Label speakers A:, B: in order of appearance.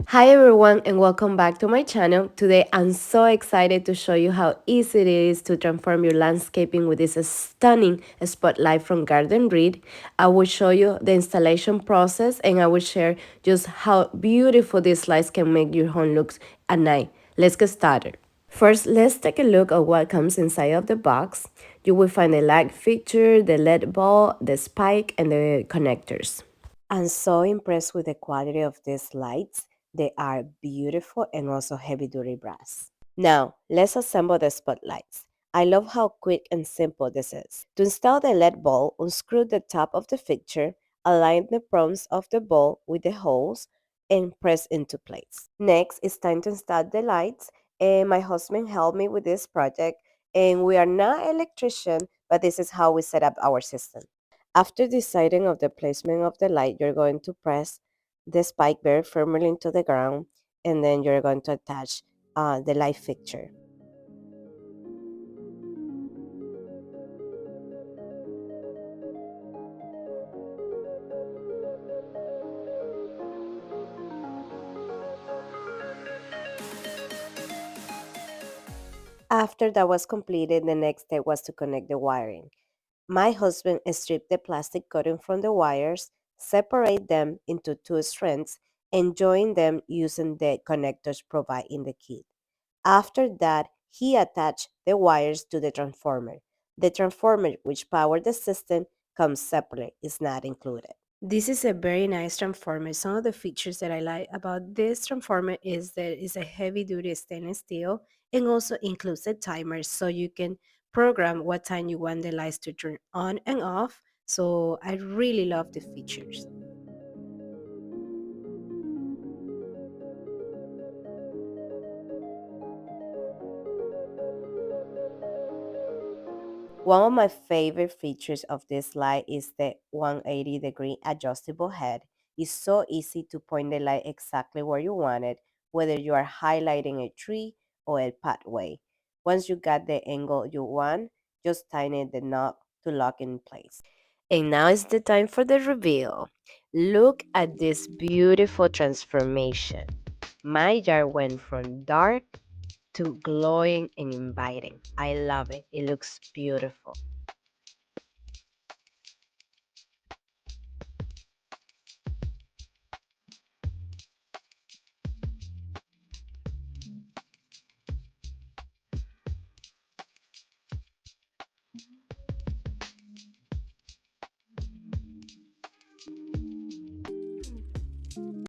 A: Hi everyone and welcome back to my channel. Today I'm so excited to show you how easy it is to transform your landscaping with this stunning spotlight from Gardenreet. I will show you the installation process and I will share just how beautiful these lights can make your home look at night. Let's get started. First, let's take a look at what comes inside of the box. You will find the light fixture, the LED bulb, the spike, and the connectors. I'm so impressed with the quality of these lights. They are beautiful and also heavy duty brass. Now, let's assemble the spotlights. I love how quick and simple this is. To install the LED bulb, unscrew the top of the fixture, align the prongs of the bulb with the holes, and press into place. Next, it's time to install the lights, and my husband helped me with this project, and we are not electrician, but this is how we set up our system. After deciding of the placement of the light, you're going to press the spike very firmly into the ground, and then you're going to attach the light fixture. After that was completed, the next step was to connect the wiring. My husband stripped the plastic coating from the wires, separate them into two strands, and join them using the connectors provided in the kit. After that, he attached the wires to the transformer. The transformer which powered the system comes separately, is not included. This is a very nice transformer. Some of the features that I like about this transformer is that it's a heavy duty stainless steel and also includes a timer so you can program what time you want the lights to turn on and off. So I really love the features. One of my favorite features of this light is the 180-degree adjustable head. It's so easy to point the light exactly where you want it, whether you are highlighting a tree or a pathway. Once you got the angle you want, just tighten the knob to lock in place. And now is the time for the reveal. Look at this beautiful transformation. My yard went from dark to glowing and inviting. I love it. It looks beautiful.